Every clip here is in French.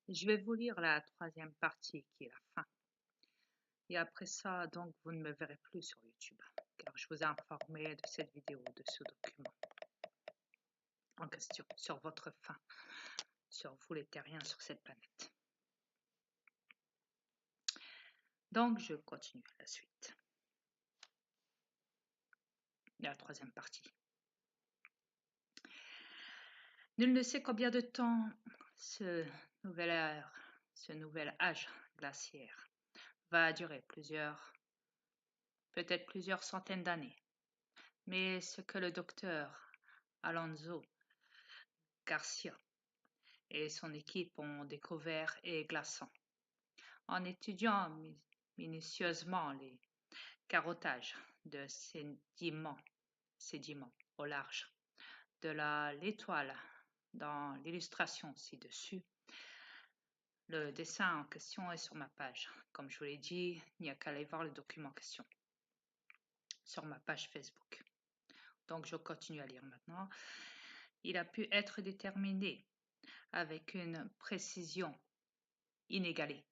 Je vais vous lire la troisième partie qui est la fin. Et après ça, donc, vous ne me verrez plus sur YouTube, car je vous ai informé de cette vidéo, de ce document en question, sur votre fin, sur vous les terriens sur cette planète. Donc, je continue la suite. La troisième partie. Nul ne sait combien de temps ce nouvel âge glaciaire va durer, peut-être plusieurs centaines d'années. Mais ce que le docteur Alonso Garcia et son équipe ont découvert est glaçant. En étudiant minutieusement les carottages de sédiments au large de l'étoile dans l'illustration ci-dessus, le dessin en question est sur ma page. Comme je vous l'ai dit, il n'y a qu'à aller voir le document en question sur ma page Facebook. Donc je continue à lire maintenant. Il a pu être déterminé avec une précision inégalée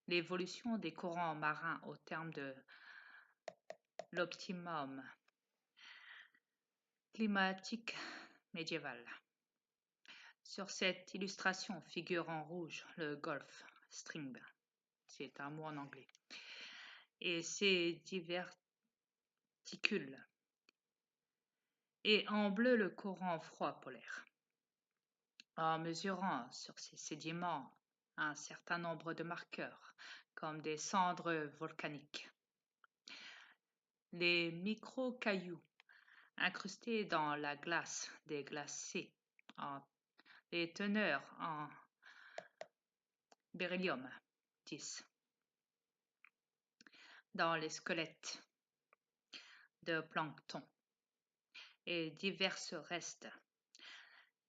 l'évolution des courants marins au terme de l'optimum climatique médiéval. Sur cette illustration figure en rouge le Gulf Stream, c'est un mot en anglais, et ses diverticules, et en bleu le courant froid polaire. En mesurant sur ces sédiments un certain nombre de marqueurs, comme des cendres volcaniques, les micro-cailloux incrustés dans la glace des glaciers, les teneurs en beryllium 10 dans les squelettes de plancton et divers restes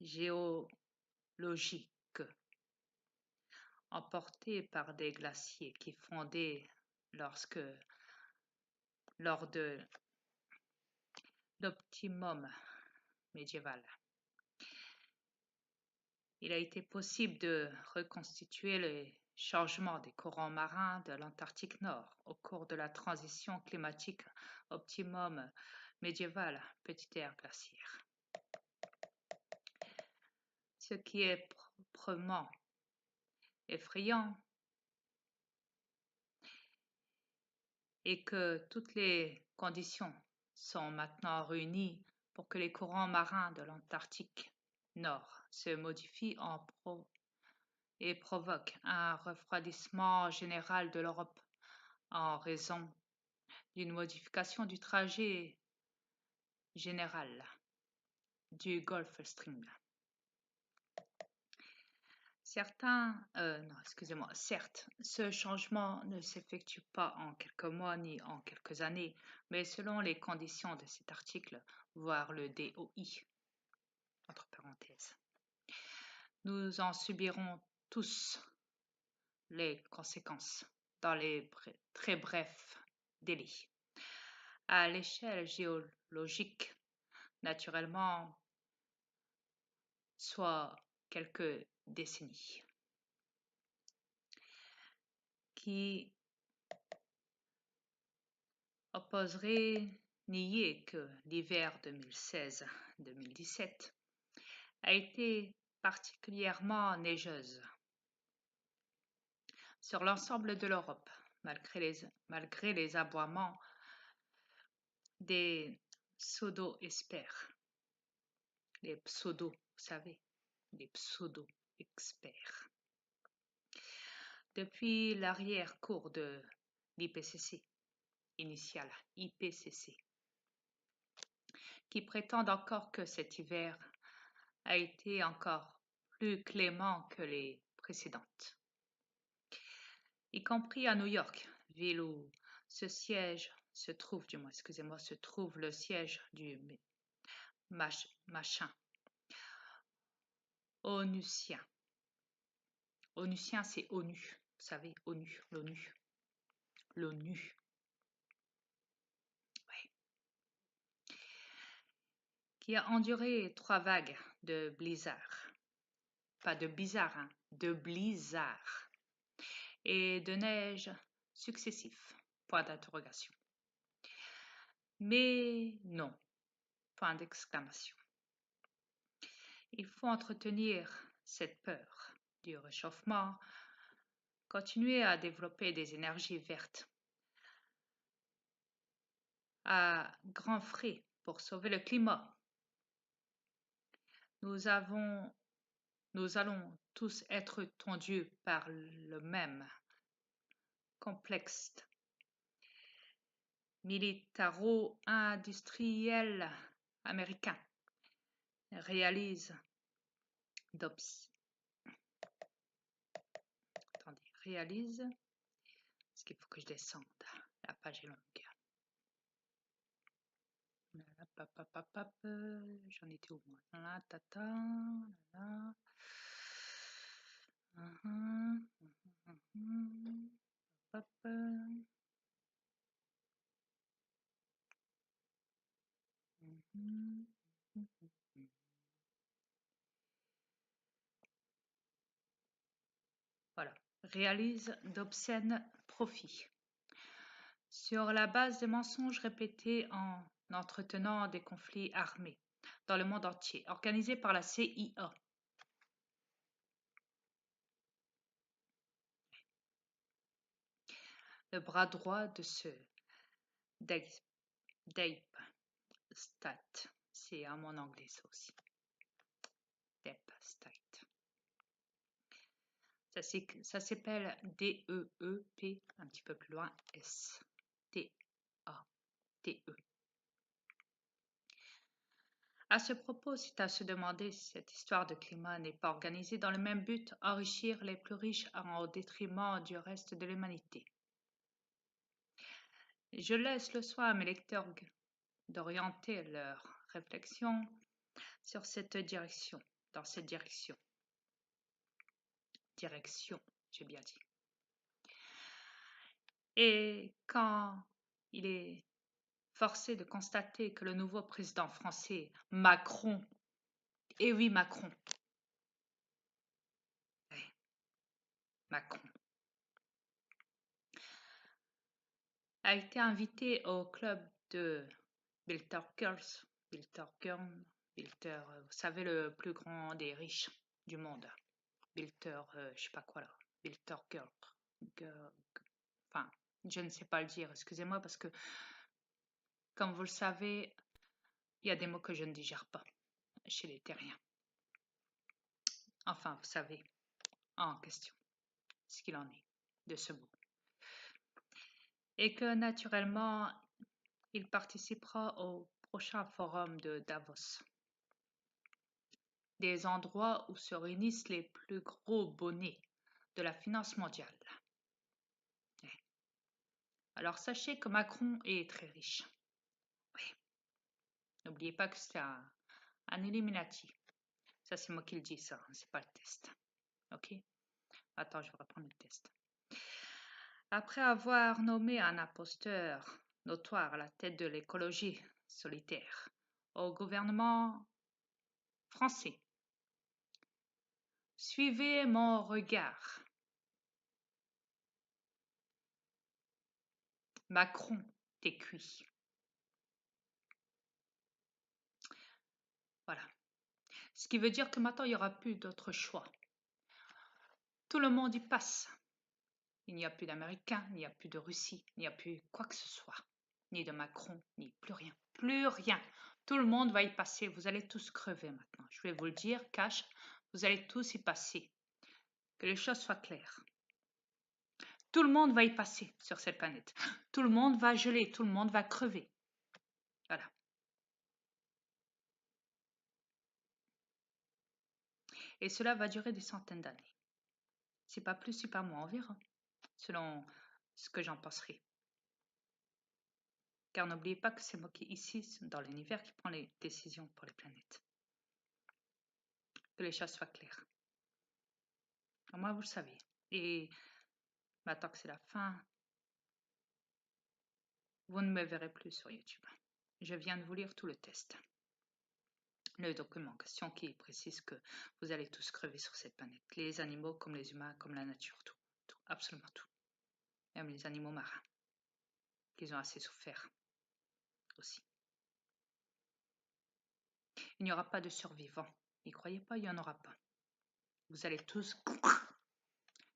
géologiques emportés par des glaciers qui fondaient lors de l'optimum médiéval. Il a été possible de reconstituer les changements des courants marins de l'Antarctique Nord au cours de la transition climatique optimum médiéval petite ère glaciaire. Ce qui est proprement effrayant est que toutes les conditions sont maintenant réunies pour que les courants marins de l'Antarctique Nord se modifient et provoquent un refroidissement général de l'Europe en raison d'une modification du trajet général du Gulf Stream. Certes, ce changement ne s'effectue pas en quelques mois ni en quelques années, mais selon les conditions de cet article, voire le DOI, entre parenthèses, nous en subirons tous les conséquences dans les très brefs délais. À l'échelle géologique, naturellement, soit quelques décennies, qui oserait nier que l'hiver 2016-2017 a été particulièrement neigeuse sur l'ensemble de l'Europe, malgré les aboiements des pseudo-experts. Les pseudo, vous savez, les pseudo-experts. Depuis l'arrière-cour de l'IPCC, initiale IPCC, qui prétendent encore que cet hiver a été encore plus clément que les précédentes, y compris à New York, ville où se trouve le siège du machin onusien. Onusien, c'est ONU, vous savez, ONU, l'ONU. Ouais. Qui a enduré 3 vagues de blizzard pas de bizarre, hein, de blizzard, et de neige successifs, point d'interrogation. Mais non, point d'exclamation. Il faut entretenir cette peur du réchauffement, continuer à développer des énergies vertes à grands frais pour sauver le climat. Nous allons tous être tendus par le même complexe militaro-industriel américain réalise parce qu'il faut que je descende, la page est longue. J'en étais au moins là, tata, là. Voilà, réalise d'obscènes profits sur la base des mensonges répétés en entretenant des conflits armés dans le monde entier, organisés par la CIA. Le bras droit de ce Deep State, c'est à mon anglais ça aussi. Deep State. Ça s'appelle DEEP, un petit peu plus loin, S-T-A-T-E. À ce propos, c'est à se demander si cette histoire de climat n'est pas organisée dans le même but, enrichir les plus riches au détriment du reste de l'humanité. Je laisse le soin à mes lecteurs d'orienter leurs réflexions sur cette direction, dans cette direction. Direction, j'ai bien dit. Et quand il est forcé de constater que le nouveau président français, Macron, et oui Macron, Macron, a été invité au club de Bilderberg, vous savez, le plus grand des riches du monde. Je sais pas quoi là. Bilderberg. Enfin, je ne sais pas le dire, excusez-moi, parce que, comme vous le savez, il y a des mots que je ne digère pas chez les terriens. Enfin, vous savez, en question, ce qu'il en est de ce mot. Et que, naturellement, il participera au prochain forum de Davos. Des endroits où se réunissent les plus gros bonnets de la finance mondiale. Alors sachez que Macron est très riche. Oui. N'oubliez pas que c'est un Illuminati. Ça c'est moi qui le dis ça, hein, c'est pas le test. Ok? Attends, je vais reprendre le test. Après avoir nommé un imposteur notoire à la tête de l'écologie solitaire au gouvernement français, suivez mon regard. Macron, t'es cuit. Voilà. Ce qui veut dire que maintenant, il n'y aura plus d'autre choix. Tout le monde y passe. Il n'y a plus d'Américains, il n'y a plus de Russie, il n'y a plus quoi que ce soit. Ni de Macron, ni plus rien. Plus rien. Tout le monde va y passer. Vous allez tous crever maintenant. Je vais vous le dire, cash, vous allez tous y passer. Que les choses soient claires. Tout le monde va y passer sur cette planète. Tout le monde va geler, tout le monde va crever. Voilà. Et cela va durer des centaines d'années. C'est pas plus, c'est pas moins, on verra. Selon ce que j'en penserai. Car n'oubliez pas que c'est moi qui, ici, dans l'univers, qui prend les décisions pour les planètes. Que les choses soient claires. Au moins, vous le savez. Et maintenant que c'est la fin, vous ne me verrez plus sur YouTube. Je viens de vous lire tout le test. Le document en question qui précise que vous allez tous crever sur cette planète. Les animaux comme les humains, comme la nature, tout, absolument tout. Même les animaux marins, qu'ils ont assez souffert aussi. Il n'y aura pas de survivants. N'y croyez pas, il n'y en aura pas. Vous allez tous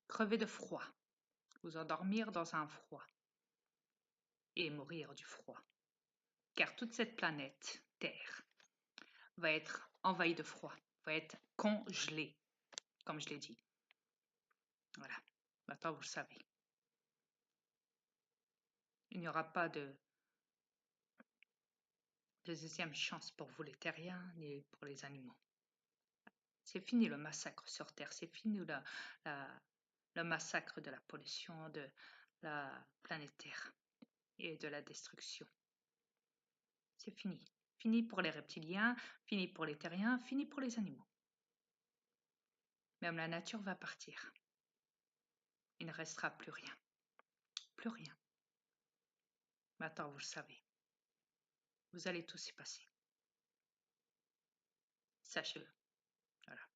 crever de froid, vous endormir dans un froid et mourir du froid. Car toute cette planète, Terre, va être envahie de froid, va être congelée, comme je l'ai dit. Voilà, maintenant vous le savez. Il n'y aura pas de deuxième chance pour vous les terriens, ni pour les animaux. C'est fini le massacre sur Terre, c'est fini le massacre de la pollution de la planète Terre et de la destruction. C'est fini. Fini pour les reptiliens, fini pour les terriens, fini pour les animaux. Même la nature va partir. Il ne restera plus rien. Plus rien. Maintenant, vous le savez. Vous allez tous y passer. Sachez-le. Voilà.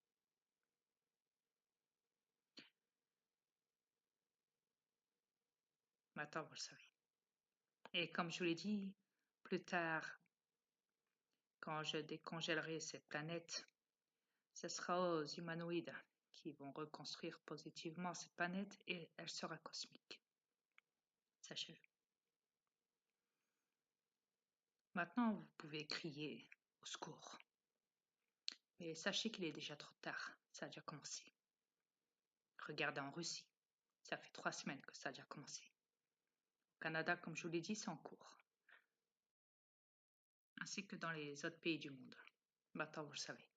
Maintenant, vous le savez. Et comme je vous l'ai dit, plus tard, quand je décongèlerai cette planète, ce sera aux humanoïdes qui vont reconstruire positivement cette planète et elle sera cosmique. Sachez-le. Maintenant, vous pouvez crier au secours. Mais sachez qu'il est déjà trop tard. Ça a déjà commencé. Regardez en Russie. Ça fait 3 semaines que ça a déjà commencé. Au Canada, comme je vous l'ai dit, c'est en cours. Ainsi que dans les autres pays du monde. Maintenant, vous le savez.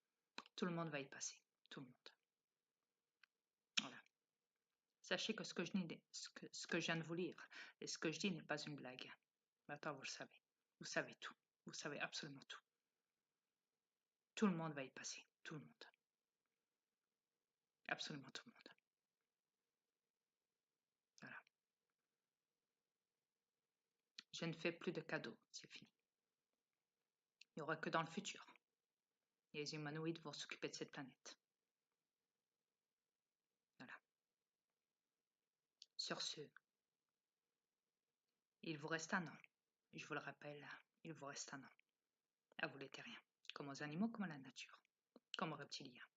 Tout le monde va y passer. Tout le monde. Voilà. Sachez que ce que je viens de vous lire et ce que je dis n'est pas une blague. Maintenant, vous le savez. Vous savez tout. Vous savez absolument tout. Tout le monde va y passer. Tout le monde. Absolument tout le monde. Voilà. Je ne fais plus de cadeaux. C'est fini. Il n'y aura que dans le futur. Les humanoïdes vont s'occuper de cette planète. Voilà. Sur ce, il vous reste un an. Je vous le rappelle, il vous reste un an. À vous les terriens. Comme aux animaux, comme à la nature. Comme aux reptiliens.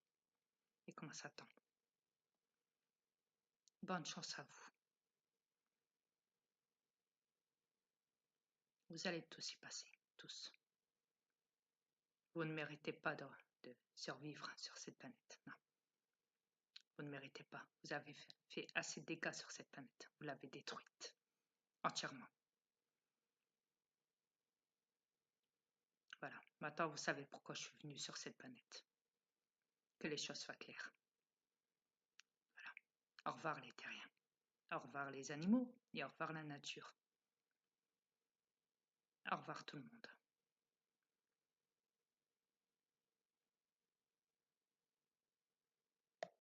Et comme à Satan. Bonne chance à vous. Vous allez tous y passer. Tous. Vous ne méritez pas de survivre sur cette planète. Non. Vous ne méritez pas. Vous avez fait assez de dégâts sur cette planète. Vous l'avez détruite. Entièrement. Voilà. Maintenant, vous savez pourquoi je suis venu sur cette planète. Que les choses soient claires. Voilà. Au revoir les terriens. Au revoir les animaux et au revoir la nature. Au revoir tout le monde.